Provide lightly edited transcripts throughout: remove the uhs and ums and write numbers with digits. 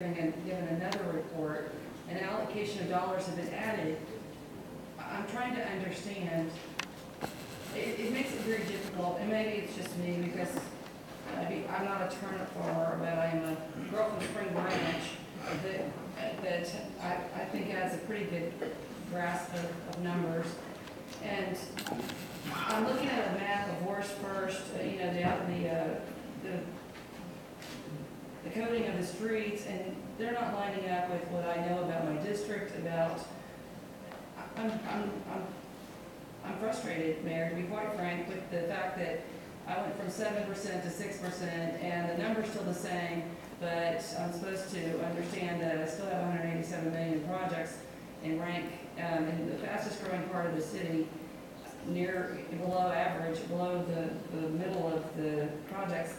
and given another report, an allocation of dollars have been added. I'm trying to understand. It makes it very difficult, and maybe it's just me because I'm not a turnip farmer, but I am a girl from Spring Branch that I think has a pretty good grasp of numbers. And I'm looking at a map of worst first, the coding of the streets, and they're not lining up with what I know about my district. I'm frustrated, Mayor, to be quite frank, with the fact that I went from 7% to 6%, and the number's still the same, but I'm supposed to understand that I still have 187 million in projects and rank in the fastest growing part of the city, below average, below the middle of the projects.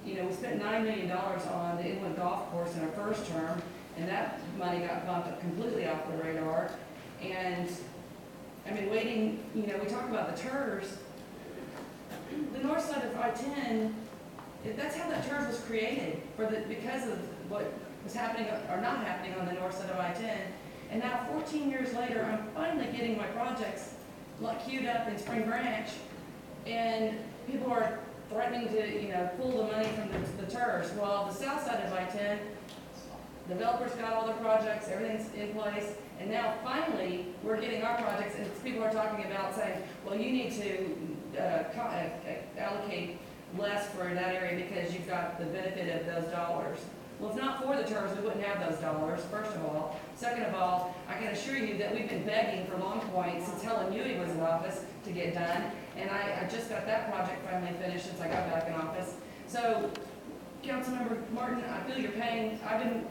You know, we spent $9 million on the inland golf course in our first term, and that money got bumped up completely off the radar. And I mean, waiting, we talk about the TERS. The north side of I-10, that's how that TERS was created, because of what was happening or not happening on the north side of I-10. And now 14 years later, I'm finally getting my projects queued up in Spring Branch, and people are threatening to, pull the money from the TERS. Well, the south side of I-10, developers got all their projects, everything's in place, and now finally we're getting our projects, and people are talking about saying, well, you need to allocate less for that area because you've got the benefit of those dollars. Well, if not for the TERS, we wouldn't have those dollars, first of all. Second of all, I can assure you that we've been begging for Long Point since Helen Ewing was in office to get done, and I just got that project finally finished since I got back in office. So, Councilmember Martin, I feel your pain. I've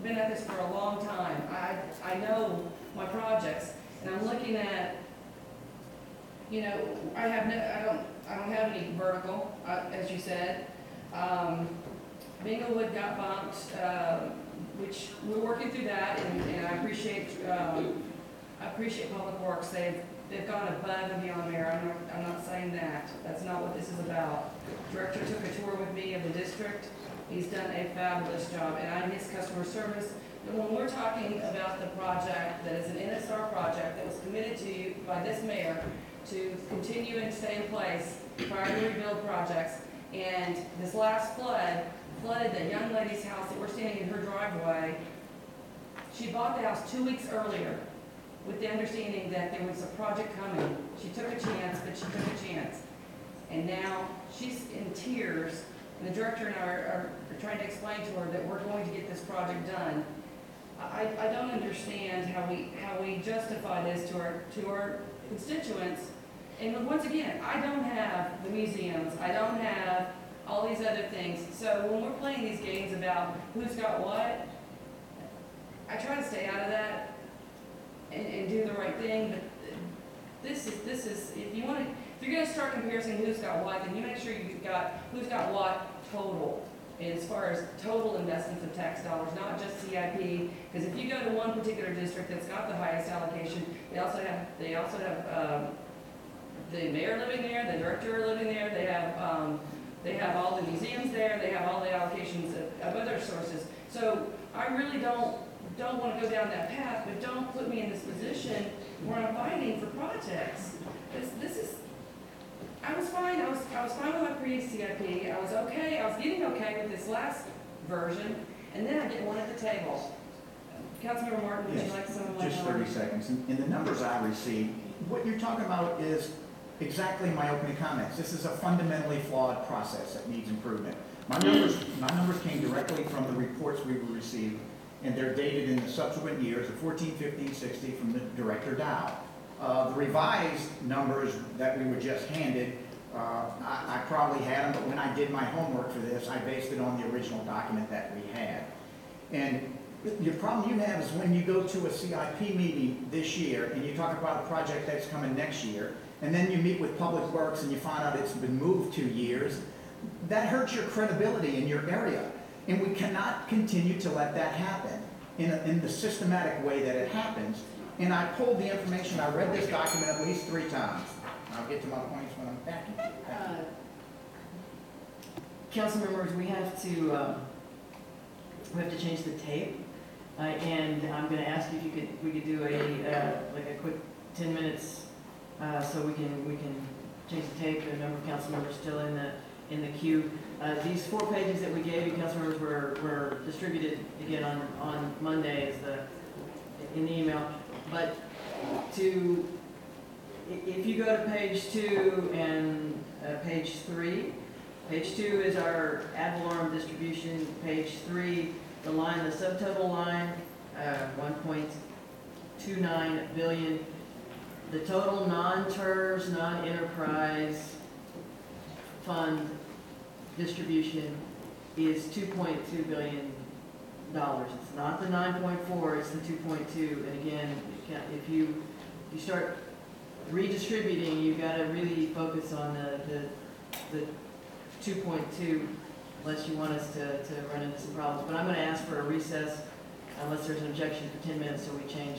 been at this for a long time. I know my projects, and I'm looking at, I don't have any vertical, as you said. Minglewood got bumped, which we're working through that, and I appreciate Public Works. They've gone above and beyond there. I'm not saying that. That's not what this is about. Director took a tour with me of the district. He's done a fabulous job, and I miss customer service. And when we're talking about the project that is an NSR project that was committed to you by this mayor to continue and stay in place prior to rebuild projects, and this last flooded the young lady's house that we're standing in her driveway. She bought the house 2 weeks earlier with the understanding that there was a project coming. She took a chance, but she took a chance. And now she's in tears, and the director and I are trying to explain to her that we're going to get this project done. I don't understand how we justify this to our constituents. And once again, I don't have the museums. I don't have all these other things. So when we're playing these games about who's got what, I try to stay out of that and do the right thing. But this is if you're going to start comparing who's got what, then you make sure you've got who's got what total, as far as total investments of tax dollars, not just CIP. Because if you go to one particular district that's got the highest allocation, they also have the mayor living there, the director living there. They have all the museums there. They have all the allocations of other sources. So I really don't want to go down that path, but don't put me in this position where I'm fighting for projects. I was fine. I was fine with my pre-CIP. I was okay. I was getting okay with this last version, and then I get one at the table. Councilmember Martin, would you like someone just 30 seconds. In the numbers I received, what you're talking about is exactly my opening comments. This is a fundamentally flawed process that needs improvement. My numbers came directly from the reports we received, and they're dated in the subsequent years of 14, 15, 16 from the Director Dow. The revised numbers that we were just handed, I probably had them, but when I did my homework for this, I based it on the original document that we had. And the problem you have is when you go to a CIP meeting this year and you talk about a project that's coming next year, and then you meet with Public Works and you find out it's been moved 2 years, that hurts your credibility in your area. And we cannot continue to let that happen in the systematic way that it happens. And I pulled the information. I read this document at least 3 times. I'll get to my points when I'm back. Council members, we have to we have to change the tape. And I'm gonna ask you if we could do like a quick 10 minutes, so we can change the tape. There are a number of council members still in the queue. These 4 pages that we gave you, council members, were distributed again on Monday in the email. But if you go to page 2 and page 3, page 2 is our ad valorem distribution. Page 3, the subtotal line, 1.29 billion. The total non-TERS, non-enterprise fund distribution is $2.2 billion. It's not the 9.4, it's the 2.2. And again, if you start redistributing, you've got to really focus on the 2.2, unless you want us to run into some problems. But I'm going to ask for a recess unless there's an objection for 10 minutes, so we change